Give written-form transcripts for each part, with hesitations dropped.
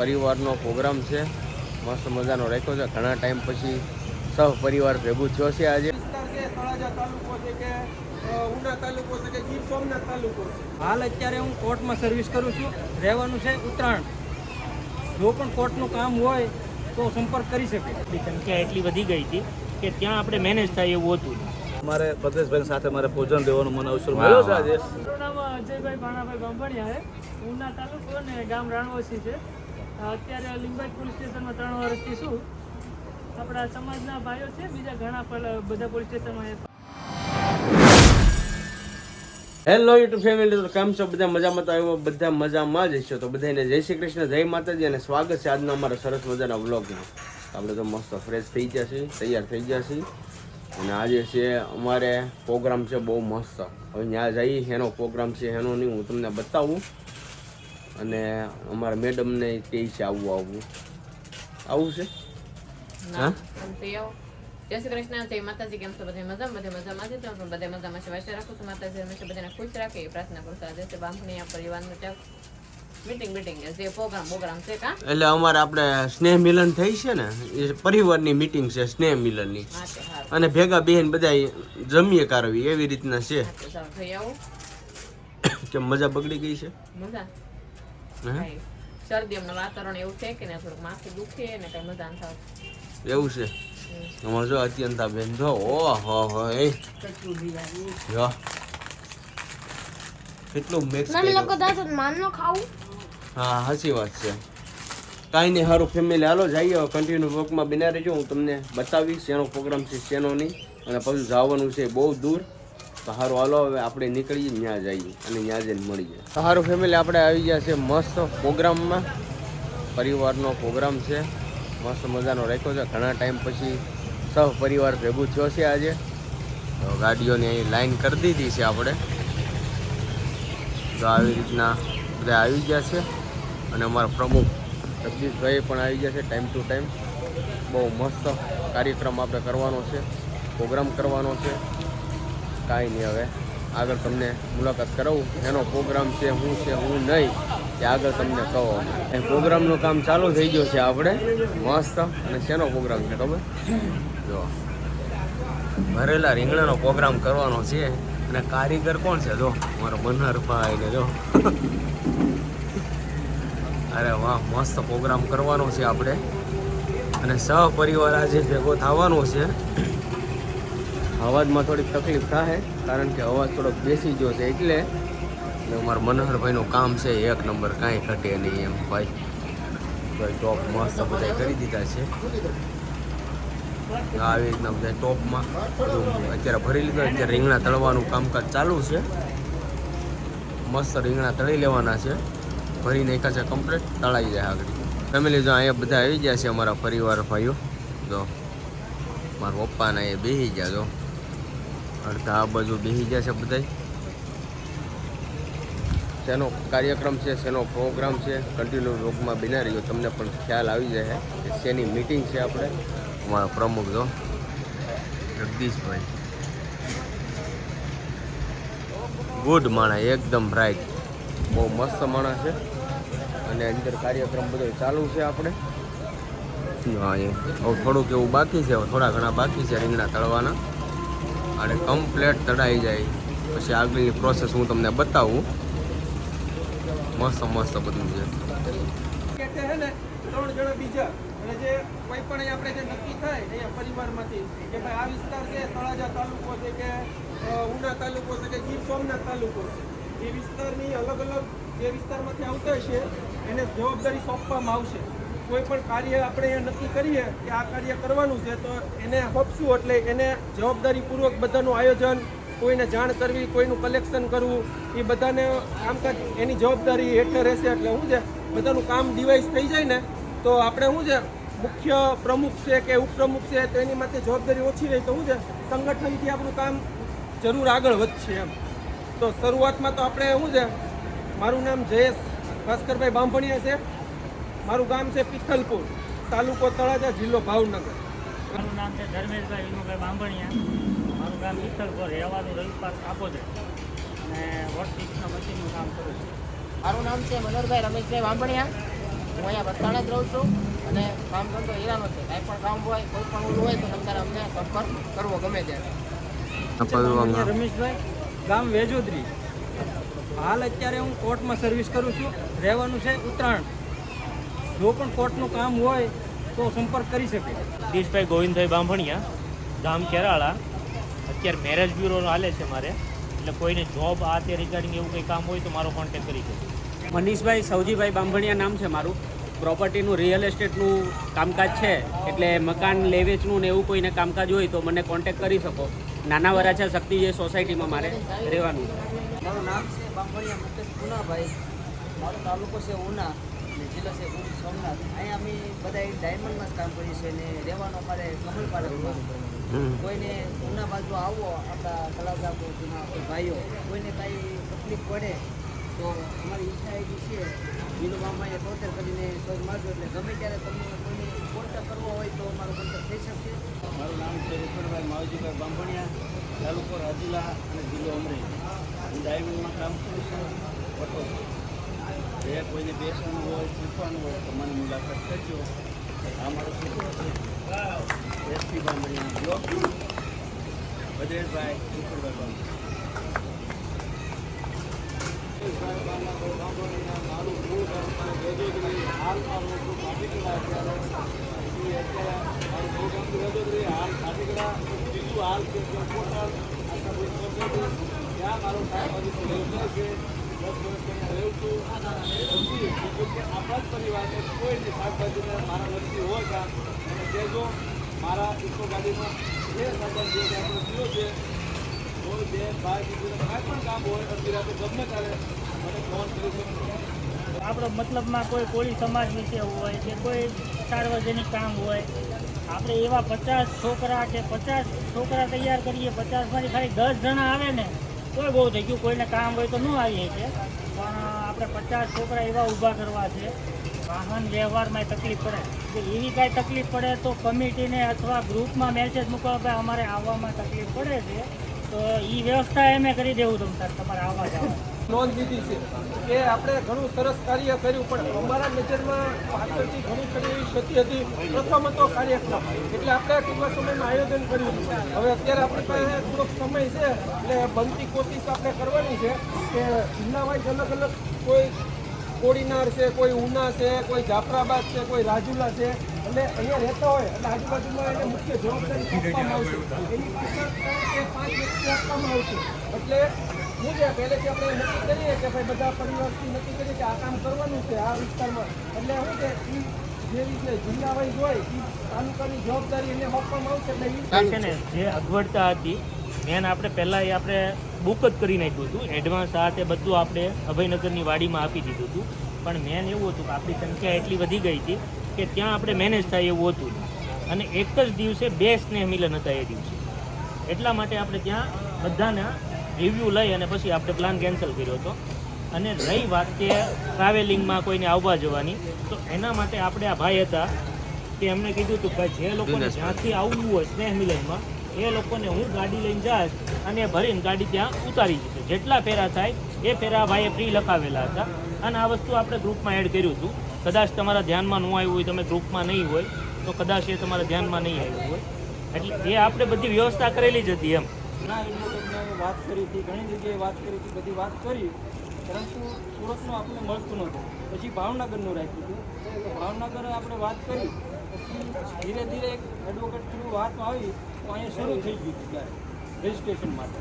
પરિવારનો પ્રોગ્રામ છે, મસ્ત મજાનો રાખ્યો છે. ઘણા ટાઈમ પછી સહ પરિવાર ભેગું થયો છે આજે. તળાજા તાલુકો છે કે ઉના તાલુકો છે કે ગીર સોમનાથ તાલુકો છે. હાલ અત્યારે હું કોર્ટમાં સર્વિસ કરું છું. રહેવાનું છે ઉત્તરાયણ. જો પણ કોર્ટનું કામ હોય તો સંપર્ક કરી શકે. સંખ્યા એટલી વધી ગઈ હતી કે ત્યાં આપણે મેનેજ થાય એવું હતું. અમારે ભદ્રેશભાઈ સાથે મારે ભોજન દેવાનો મને અવસર મળ્યો છે આજે. મારું નામ અજયભાઈ ભાણાભાઈ બાંભણિયા છે. ઉના તાલુકો અને ગામ રાણવસી છે. અત્યારે લિંબાયત પોલીસ સ્ટેશનમાં 3 વર્ષથી છું. આપણા સમાજના ભાઈઓ છે, બીજા ઘણા બધા પોલીસ સ્ટેશનમાં. હેલો યુટ્યુબ ફેમિલી, તો કેમ છો બધા? મજામાં તો આવ્યો, બધા મજામાં જ છો. તો બધાને જય શ્રી કૃષ્ણ, જય માતાજી અને સ્વાગત છે આજના અમારા સરસ મજાના વ્લોગમાં. આપણે તો મસ્ત ફ્રેશ થઈ ગયા છીએ, તૈયાર થઈ ગયા છીએ અને આજે છે અમારે પ્રોગ્રામ છે બહુ મસ્ત. હવે ત્યાં જઈએ એનો પ્રોગ્રામ છે, એનો નહીં હું તમને બતાવું. અને અમારા મેડમને કહે છે આવું છે. હા, જય શ્રી કૃષ્ણ, જય માતાજી. કેમ છો? બધા મજામાં છે. બધા મજામાં છે. વાસ્તે રાખું છું માતાજી હંમેશા બધાને ખુશ રાખે એ પ્રાર્થના કરું છું. આજે છે બાંભણીયા પરિવારનું મીટિંગ જે પ્રોગ્રામ છે કા એટલે અમારે આપણે સ્નેહ મિલન થઈ છે ને, એ પરિવારની મીટિંગ છે સ્નેહ મિલનની. અને ભેગા બેન બધા જમીએ કારવી એવી રીતના છે. થઈ આવું કે મજા બગડી ગઈ છે. મજા શરદી એમનું વાતાવરણ એવું છે કે ને થોડુંક માથું દુખે ને કઈ મજા ન થાવ એવું છે. અમારે જો અત્યંતા બેન જો ઓહો કેટલું મિક્સ હા, સાચી વાત છે. કાંઈ નહીં, સારું ફેમિલી, હાલો જઈએ કન્ટિન્યુ વર્કમાં બિના રહેજો. હું તમને બતાવીશ શેનો પ્રોગ્રામ છે શેનો નહીં. અને પછી જવાનું છે બહુ દૂર. તો સારું હાલો હવે આપણે નીકળીએ, ત્યાં જઈએ અને ત્યાં જઈને મળીએ. તો સારું ફેમિલી, આપણે આવી ગયા છે મસ્ત પ્રોગ્રામમાં. પરિવારનો પ્રોગ્રામ છે, મસ્ત મજાનો રાખ્યો છે. ઘણા ટાઈમ પછી સહ પરિવાર ભેગું થયો છે આજે. તો ગાડીઓની અહીં લાઈન કરી દીધી છે આપણે. તો આવી રીતના બધા આવી ગયા છે. અને અમારા પ્રમુખ જગદીશભાઈ પણ આવી ગયા છે ટાઈમ ટુ ટાઈમ. બહુ મસ્ત કાર્યક્રમ આપણે કરવાનો છે, પ્રોગ્રામ કરવાનો છે. કાંઈ નહીં, હવે આગળ તમને મુલાકાત કરાવું. એનો પ્રોગ્રામ છે હું નહીં એ આગળ તમને કહો. એ પ્રોગ્રામનું કામ ચાલુ થઈ ગયું છે આપણે મસ્ત. અને શેનો પ્રોગ્રામ છે ખબર? જો ભરેલા રીંગણાનો પ્રોગ્રામ કરવાનો છે. અને કારીગર કોણ છે? જો મારો મનહરભાઈ ને જો. અરે વાહ, મસ્ત પ્રોગ્રામ કરવાનો છે આપણે. અને સહપરિવાર આજે ભેગો થવાનો છે. અવાજમાં થોડીક તકલીફ થાય કારણ કે અવાજ થોડોક બેસી ગયો છે એટલે. અમારા મનોહરભાઈનું કામ છે એક નંબર, કાંઈ ઘટે નહીં એમ ભાઈ. ટોપ મસ્ત બધા કરી દીધા છે. આવી રીતના બધા ટોપમાં અત્યારે ભરી લીધું. અત્યારે રીંગણા તળવાનું કામકાજ ચાલુ છે. મસ્ત રીંગણા તળી લેવાના છે. ભરી નાખ્યા છે કમ્પ્લીટ, તળાઈ જાય આગળ. ફેમિલી જો અહીંયા બધા આવી ગયા છે અમારા પરિવાર ભાઈઓ. જો મારા પપ્પાના એ બેસી ગયા, જો અડધા આ બાજુ બેસી ગયા છે બધા. શેનો કાર્યક્રમ છે, શેનો પ્રોગ્રામ છે, કન્ટિન્યુ વ્લોગમાં બિના રહ્યો, તમને પણ ખ્યાલ આવી જાય કે શેની મીટિંગ છે આપણે. અમારા પ્રમુખ જો જગદીશભાઈ, ગુડ માણસ, એકદમ રાઈટ, બહુ મસ્ત માણસ છે. અને અંદર કાર્યક્રમ બધો ચાલુ છે આપણે. હા, હવે થોડુંક એવું બાકી છે, થોડા ઘણા બાકી છે રીંગણા તળવાના. અને કમ્પ્લેટ તળાઈ જાય પછી આગળની પ્રોસેસ હું તમને બતાવું. મસ્ત બધું છે. કે છે ને 3 જણા બીજા અને જે કોઈ પણ આપણે જે નક્કી થાય અહીંયા પરિવારમાંથી કે ભાઈ આ વિસ્તાર છે તળાજા તાલુકો છે કે ઉના તાલુકો છે કે ગીર સોમનાથ તાલુકો છે, એ વિસ્તારની અલગ જે વિસ્તારમાંથી આવતા હશે એને જવાબદારી સોંપવામાં આવશે. કોઈ પણ કાર્ય આપણે અહીંયા નક્કી કરીએ કે આ કાર્ય કરવાનું છે તો એને સોંપશું એટલે એને જવાબદારીપૂર્વક બધાનું આયોજન, કોઈને જાણ કરવી, કોઈનું કલેક્શન કરવું, એ બધાને કામકાજ એની જવાબદારી હેઠળ રહેશે. એટલે શું છે બધાનું કામ ડિવાઇસ થઈ જાય ને તો આપણે શું છે મુખ્ય પ્રમુખ છે કે ઉપપ્રમુખ છે તો એની માટે જવાબદારી ઓછી રહી તો શું છે સંગઠનથી આપણું કામ જરૂર આગળ વધશે એમ. તો શરૂઆતમાં તો આપણે શું છે, મારું નામ જયેશ ભાસ્કરભાઈ બાંભણિયા છે. મારું ગામ છે પિથલપુર, તાલુકો તળાજા, જિલ્લો ભાવનગર. મારું નામ છે ધર્મેશભાઈ વિનુભાઈ બાંભણિયા. મારું ગામ પિથલપુર, રહેવાનું રવિ પાર્ક આપોદે અને વોટફિક્સના મશીનનું કામ કરું છું. મારું નામ છે મનોહરભાઈ રમેશભાઈ બાંભણિયા. હું અહીંયા વસ્તાણા જ રહું છું અને કામ ધંધો હીરાનો છે. કાંઈ પણ કામ હોય, કોઈ પણ ઓલું હોય તો તમારે અમને સંપર્ક કરવો ગમે ત્યારે. રમેશભાઈ, ગામ વેજોદરી. હાલ અત્યારે હું કોર્ટમાં સર્વિસ કરું છું. રહેવાનું છે ઉત્તરાયણ. જો પણ કોર્ટનું કામ હોય તો સંપર્ક કરી શકે. દિશભાઈ ગોવિંદભાઈ બાંભણિયા, ગામ કેરાળા. અત્યારે મેરેજ બ્યુરો હાલે છે મારે, એટલે કોઈને જોબ આ તે રિગાર્ડિંગ એવું કંઈ કામ હોય તો મારો કોન્ટેક્ટ કરી શકો. મનીષભાઈ સૌજીભાઈ બાંભણિયા નામ છે મારું. પ્રોપર્ટીનું રિયલ એસ્ટેટનું કામકાજ છે, એટલે મકાન લે વેચનું ને એવું કોઈને કામકાજ હોય તો મને કોન્ટેક્ટ કરી શકો. નાના વરાછા શક્તિજય સોસાયટીમાં મારે રહેવાનું. મારું નામ છે બાંભણિયા મુકેશ પુનાભાઈ. મારો તાલુકો છે ઉના અને જિલ્લો છે ગીર સોમનાથ. અહીંયા અમે બધા ડાયમંડમાં જ કામ કરીએ છીએ અને રહેવાનું અમારે કમલ પાર્કમાં. કોઈને ઉના બાજુ આવો, આપણા કલાકાર કોઈ ભાઈઓ, કોઈને કાંઈ તકલીફ પડે તો અમારી ઈચ્છા આઈડી છે વિનુબામાં 73 કરીને શોધ મારજો, એટલે ગમે ત્યારે તમને કોઈને કોન્ટેક્ટ કરવો હોય તો અમારો કોન્ટેક્ટ થઈ શકશે. મારું નામ છે રૂપરભાઈ માવજીભાઈ બાંભણિયા, તાલુકો રાજુલા અને જિલ્લો અમરેલી. હું ડાયમંડમાં કામ કરું છું. ફોટો જે કોઈને બેસવાનું હોય, શીખવાનું હોય તો મને મુલાકાત કરજો. આ મારો છોકરો છે એસપી બાંભણિયા બ્લોક બદેરભાઈ રૂપરભાઈ બાંભણિયા. મારું મૂળ ગામ વેજોદરી. હાલમાં હું છું કાઠીગડા. અત્યારે મારું મૂળ ગામ વેજોદરી, હાલ કાઠીગડા. બીજું હાલ છે કોટાલ આશાભાઈ સોસાયટી. ત્યાં મારો શાકભાજીનો વ્યવસાય છે. 10 વર્ષથી અહીંયા રહું છું. પછી બીજું કે આપણા જ પરિવારને કોઈને શાકભાજીને મારા વસ્તી હોય કામ મને કહેજો. મારા ઇકો ગાડીમાં જે શાકભાજી આપણો જીવો છે, કોઈ બે ભાઈ બીજું કાંઈ પણ કામ હોય અડધી રાતે ગમે ત્યારે મને ફોન કરી શકશો. આપણો મતલબમાં કોઈ કોળી સમાજ વિશે હોય કે કોઈ સાર્વજનિક કામ હોય, આપણે એવા 50 છોકરા કે 50 છોકરા તૈયાર કરીએ, 50માંથી ખાલી 10 જણા આવે ને કોઈ બહુ થઈ ગયું. કોઈને કામ હોય તો ન આવીએ છે, પણ આપણે 50 છોકરા એવા ઊભા કરવા છે. વાહન વ્યવહારમાં તકલીફ પડે, જો એવી કાંઈ તકલીફ પડે તો કમિટીને અથવા ગ્રુપમાં મેસેજ મૂકવા કે અમારે આવવામાં તકલીફ પડે છે, તો એ વ્યવસ્થા એમે કરી દેવું તમારે આવવા જવા. નોંધ લીધી છે કે આપણે ઘણું સરસ કાર્ય કર્યું, પણ અમારા નજરમાં પાછળથી ઘણી ખરી એવી ક્ષતિ હતી. પ્રથમ હતો કાર્યક્રમ, એટલે આપણે ટૂંકા સમયમાં આયોજન કર્યું. હવે અત્યારે આપણી પાસે થોડોક સમય છે, એટલે બનતી કોશિશ આપણે કરવાની છે કે જિલ્લા વાઇઝ અલગ અલગ કોઈ કોડીનાર છે, કોઈ ઉના છે, કોઈ જાફરાબાદ છે, કોઈ રાજુલા છે, એટલે અહીંયા રહેતા હોય એટલે આજુબાજુમાં એને મુખ્ય જવાબદારી આપવામાં આવશે. એની પાછળ 3 કે 5 વ્યક્તિ આપવામાં આવશે. એટલે શું છે પહેલેથી આપણે નક્કી કરીએ કે ભાઈ બધા પરિવારથી નક્કી કરીએ કે આ કામ કરવાનું છે આ વિસ્તારમાં. એટલે શું છે એ જે રીતે જિલ્લા વાઇઝ હોય એ તાલુકાની જવાબદારી એને આપવામાં આવશે. એટલે છે ને જે અગવડતા હતી મેન આપણે પહેલાં એ આપણે બુક જ કરી નાખ્યું હતું. એડવાન્સ આ તે બધું આપણે અભયનગરની વાડીમાં આપી દીધું હતું. પણ મેન એવું હતું કે આપણી સંખ્યા એટલી વધી ગઈ હતી કે ત્યાં આપણે મેનેજ થાય એવું હતું, અને એક જ દિવસે 2 સ્નેહ મિલન હતા એ દિવસે. એટલા માટે આપણે ત્યાં બધાના રિવ્યૂ લઈ અને પછી આપણે પ્લાન કેન્સલ કર્યો હતો. અને રહી વાત કે ટ્રાવેલિંગમાં કોઈને આવવા જવાની, તો એના માટે આપણે આ ભાઈ હતા કે એમને કીધું હતું કે જે લોકોને જ્યાંથી આવવું હોય સ્નેહ મિલનમાં એ લોકોને હું ગાડી લઈને જાશ અને ભરીને ગાડી ત્યાં ઉતારી દીધી. જેટલા ફેરા થાય એ ફેરા ભાઈએ ફ્રી લખાવેલા હતા. અને આ વસ્તુ આપણે ગ્રુપમાં એડ કર્યું હતું. કદાચ તમારા ધ્યાનમાં ન આવ્યું હોય, તમે ગ્રુપમાં નહીં હોય તો કદાચ એ તમારા ધ્યાનમાં નહીં આવ્યું હોય. એટલે એ આપણે બધી વ્યવસ્થા કરેલી જ હતી એમ. ઘણા એડવોકેટને વાત કરી હતી, ઘણી જગ્યાએ વાત કરી હતી, બધી વાત કરી, પરંતુ સુરતનું આપણને મળતું નહોતું. પછી ભાવનગરનું રાખ્યું હતું. તો ભાવનગર આપણે વાત કરી, પછી ધીરે ધીરે એક એડવોકેટ થ્રુ વાત આવી તો અહીંયા શરૂ થઈ ગયું હતું ત્યારે રજિસ્ટ્રેશન માટે.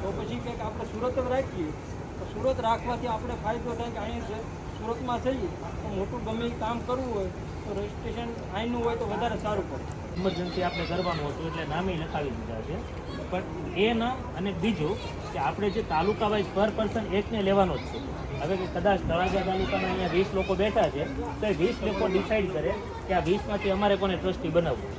તો પછી કંઈક આપણે સુરત જ રાખીએ તો સુરત રાખવાથી આપણે ફાયદો થાય કે અહીંયા સુરતમાં જઈએ તો મોટું ગમે એ કામ કરવું હોય તો રજિસ્ટ્રેશન અહીંનું હોય તો વધારે સારું પડે. ઇમરજન્સી આપણે કરવાનું હતું એટલે નામે લખાવી દીધા છે. પણ એ ન, અને બીજું કે આપણે જે તાલુકા વાઇઝ પર પર્સન એકને લેવાનો જ છે. હવે કે કદાચ તળાજા તાલુકાના અહીંયા 20 લોકો બેઠા છે તો એ 20 લોકો ડિસાઈડ કરે કે આ 20માંથી અમારે કોને ટ્રસ્ટી બનાવવું.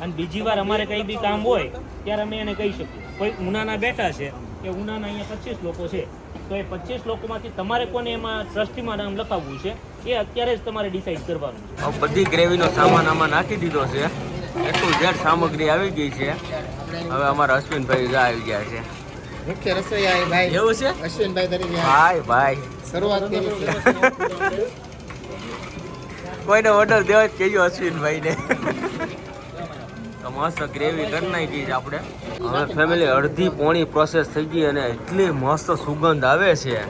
અને બીજી વાર અમારે કંઈ બી કામ હોય ત્યારે અમે એને કહી શકીએ. કોઈ ઉનાના બેઠા છે કે ઉનાના અહીંયા 25 લોકો છે, તો એ 25 લોકોમાંથી તમારે કોને એમાં ટ્રસ્ટીમાં નામ લખાવવું છે એ અત્યારે જ તમારે ડિસાઈડ કરવાનું છે. બધી ગ્રેવીનો સામાન આમાં નાખી દીધો છે. એટલું જેટ સામગ્રી આવી ગઈ છે. હવે અમારા અશ્વિનભાઈ આવી ગયા છે. મુખ્ય રસોઈયા ભાઈ એવું છે અશ્વિનભાઈ તરીકે ભાઈ શરૂઆત કરી છે. કોઈને ઓર્ડર દેવો જ કહેજો અશ્વિનભાઈને. તો મસ્ત ગ્રેવી કરી નાખી છે આપણે. હવે ફેમિલી અડધી પોણી પ્રોસેસ થઈ ગઈ અને એટલી મસ્ત સુગંધ આવે છે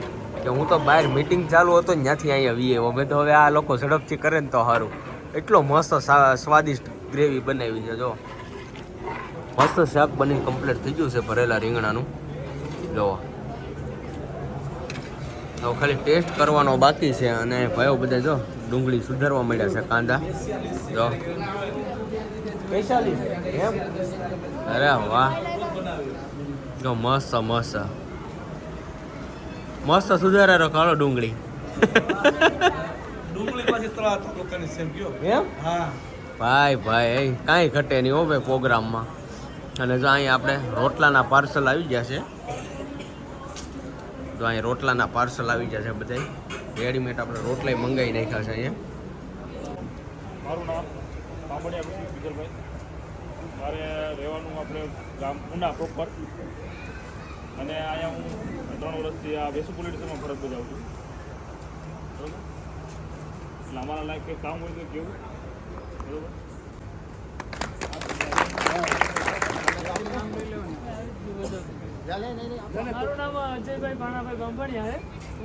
કે હું તો બહાર મીટિંગ ચાલુ હતો ને ત્યાંથી અહીંયા વીએ અમે તો હવે આ લોકો ઝડપથી કરે ને તો સારું. એટલો મસ્ત સ્વાદિષ્ટ ગ્રેવી બનાવી છે. જો મસ્ત શાક બની કમ્પ્લીટ થઈ ગયું છે ભરેલા રીંગણાનું. જો હવે ખાલી ટેસ્ટ કરવાનો બાકી છે અને ભાઈઓ બધા જો ડુંગળી સુધારવા માંડ્યા છે, કાંદા જો. અરે વાહ, જો મસ્ત મસ્ત મસ્ત સુધારા રખાડો ડુંગળી. એમ ભાઈ ભાઈ કાંઈ ઘટે નહીં હો ભાઈ પ્રોગ્રામમાં. અને જો અહીંયા આપણે રોટલાના પાર્સલ આવી ગયા છે. જો અહીંયા રોટલાના પાર્સલ આવી ગયા છે બધા રેડીમેડ. આપણે રોટલા મંગાવી નાખ્યા છે અહીંયા. મારું નામ બાંભણિયા વિજલભાઈ. મારે રહેવાનું આપણે ગામ ઉના પ્રોપર. અને અહીંયા હું 3 વર્ષથી આ વેસુ પોલીસ સ્ટેશનમાં ફરજ બજાવું છું. બરાબર, એટલે અમારા લાયક કંઈ કામ હોય તો કેવું. બરાબર, મારું નામ અજયભાઈ ભાણાભાઈ બાંભણિયા છે.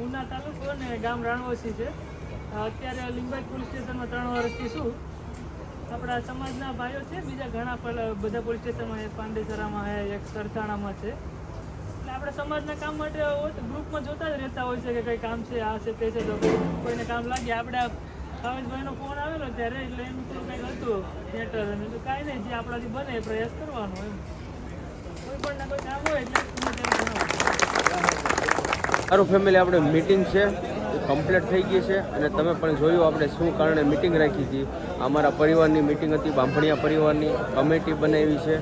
ઉના તાલુકો ને ગામ રાણવસી છે. અત્યારે લિંબાયત પોલીસ સ્ટેશનમાં 3 વર્ષથી છું. આપણા સમાજના ભાઈઓ છે બીજા ઘણા બધા પોલીસ સ્ટેશનમાં, એક પાંડેસરામાં છે, એક સરથાણામાં છે. એટલે આપણે સમાજના કામ માટે ગ્રુપમાં જોતા જ રહેતા હોય છે કે કંઈ કામ છે, આ છે તે છે, તો કોઈને કામ લાગે. આપણે ભાવેશભાઈનો ફોન આવેલો ત્યારે એટલે એમ થોડું કંઈક હતું મેટર, અને તો કાંઈ નહીં, જે આપણાથી બને એ પ્રયાસ કરવાનો એમ. કોઈ પણ કોઈ કામ હોય એટલે સારું ફેમિલી, આપણે મિટિંગ છે એ કમ્પ્લીટ થઈ ગઈ છે. અને તમે પણ જોયું આપણે શું કારણે મિટિંગ રાખી હતી. અમારા પરિવારની મિટિંગ હતી, બાંભણિયા પરિવારની કમિટી બનાવી છે.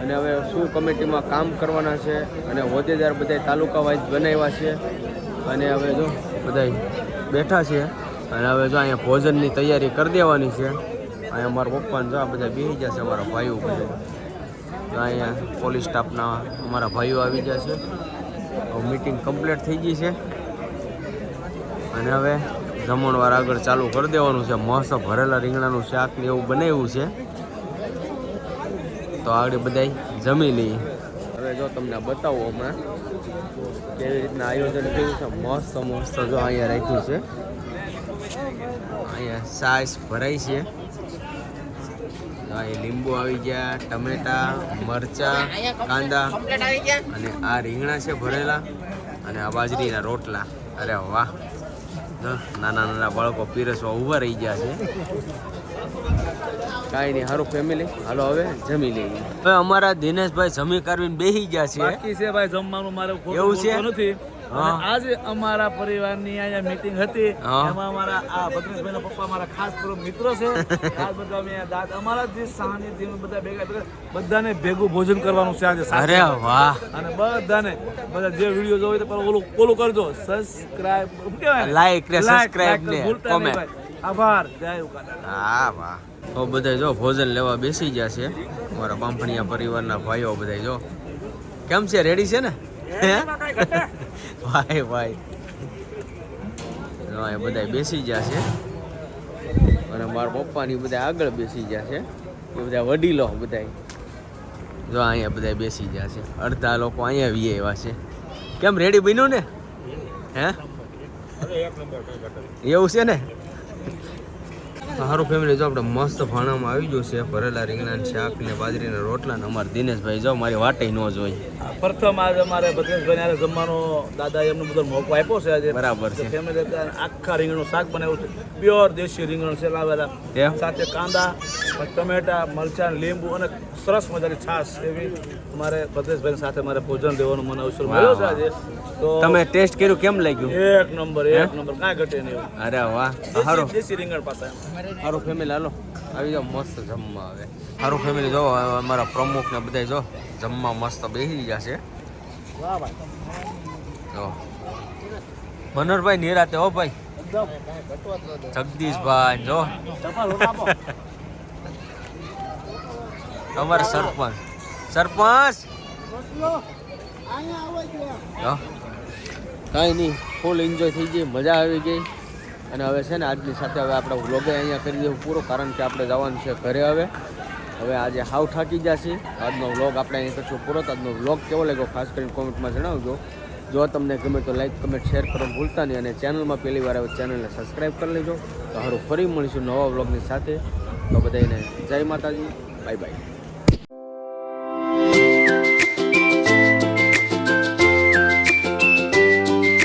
અને હવે શું કમિટીમાં કામ કરવાના છે અને હોદ્દેદાર બધા તાલુકા વાઇઝ બનાવ્યા છે. અને હવે જો બધા બેઠા છે અને હવે જો અહીંયા ભોજનની તૈયારી કરી દેવાની છે. અહીંયા અમારા પપ્પાને જો આ બધા બેસી ગયા છે, અમારા ભાઈઓ બધા. તો અહીંયા પોલીસ સ્ટાફના અમારા ભાઈઓ આવી ગયા છે. મીટિંગ કમ્પ્લીટ થઈ ગઈ છે અને હવે જમણવાર આગળ ચાલુ કરી દેવાનું છે. મસ્ત ભરેલા રીંગણાનું શાક ને એવું બનાવ્યું છે. તો આગળ બધાય જમી લઈએ. હવે જો તમને બતાવું હમણાં કેવી રીતના આયોજન કર્યું છે. મસ્ત મસ્ત જો અહીંયા રાખ્યું છે. અહીંયા છાશ ભરાઈ છે. અહીં લીંબુ આવી ગયા, ટમેટા, મરચા, કાંદા અને આ રીંગણા છે ભરેલા અને આ બાજરીના રોટલા. અરે વાહ, નાના નાના બાળકો પીરસવા ઊભા રહી ગયા છે. કાંઈ નહીં, સારું ફેમિલી, હાલો હવે જમી લઈએ. હવે અમારા દિનેશભાઈ જમી કરવીને બેસી ગયા છે. બાકી છે ભાઈ જમવાનું, મારે એવું છે નથી. આજે અમારા પરિવારની અહીંયા મીટિંગ હતી. એમાં અમારા આ ભદ્રેશભાઈના પપ્પા મારા ખાસ મિત્રો છે. આ બધા અમે અમારા જે સાનિધ્ય બધા ભેગા બધાને ભેગું ભોજન કરવાનું છે આજે. અરે વાહ, અને બધાને બધા જે વિડીયો જોવે તો ઓલું કરજો, સબસ્ક્રાઇબ કેવાય, લાઈક ને સબસ્ક્રાઇબ ને કોમેન્ટ. આભાર, જય ઉકાદા. હા વાહ. તો બધા જો ભોજન લેવા બેસી ગયા છે. અમારા બાંભણિયા પરિવારના ભાઈઓ બધા જો કેમ છે, રેડી છે ને? ભાઈ ભાઈ એ બધા બેસી ગયા છે અને મારા પપ્પાની બધા આગળ બેસી ગયા છે. એ બધા વડીલો બધા જો અહીંયા બધા બેસી ગયા છે. અડધા લોકો અહીંયા વી આવ્યા છે. કેમ રેડી બન્યું ને? હે, એવું છે ને? સારું ફેમિલી, જો આપણે મસ્ત ભાણામાં આવી ગયું છે ભરેલા રીંગણાના શાક ને બાજરીના રોટલા. ને અમારા દિનેશભાઈ જો મારી વાટે ન જોઈ. પ્રથમ આજે અમારે ભદ્રેશભાઈ જમવાનો દાદા એમનો બધો મોકો આપ્યો છે આજે. બરાબર છે. ફેમિલી આખા રીંગણનું શાક બનાવ્યું છે, પ્યોર દેશી રીંગણ છે લાવેલા, સાથે કાંદા, ટમેટા, મરચાં, લીંબુ અને સરસ મજાની છાશ. એવી અમારે ભદ્રેશભાઈ સાથે મારે ભોજન દેવાનો મને અવસર મળ્યો છે આજે. તો તમે ટેસ્ટ કર્યું, કેમ લાગ્યું? એક નંબર, કાંઈ ઘટે નહીં. અરે વાહ, સારું. દેશી રીંગણ પાસે સારું ફેમિલી, હાલો આવી જાઓ, મસ્ત જમવા આવે. સારું ફેમિલી, જો અમારા પ્રમુખ ને બધા જો જમવા મસ્ત બેસી ગયા છે. જો મનોહરભાઈ નિરાતે હો ભાઈ, જગદીશભાઈ જો અમારા સરપંચ કાંઈ નહીં, ફૂલ એન્જોય થઈ ગઈ, મજા આવી ગઈ. અને હવે છે ને આજની સાથે હવે આપણે વ્લોગે અહીંયા કરી દેવું પૂરો, કારણ કે આપણે જવાનું છે ઘરે. હવે આજે હાવ થાકી ગયા છીએ. આજનો વ્લોગ આપણે અહીં કરશું પૂરો. તો આજનો વ્લોગ કેવો લાગ્યો ખાસ કરીને કોમેન્ટમાં જણાવજો. જો તમને ગમે તો લાઈક કમેન્ટ શેર કરવાનું ભૂલતા નહીં, અને ચેનલમાં પહેલી વાર આવે ચેનલને સબસ્ક્રાઈબ કરી લેજો. તો સારું, ફરી મળીશું નવા વ્લોગની સાથે. તો બધાને જય માતાજી, બાય બાય.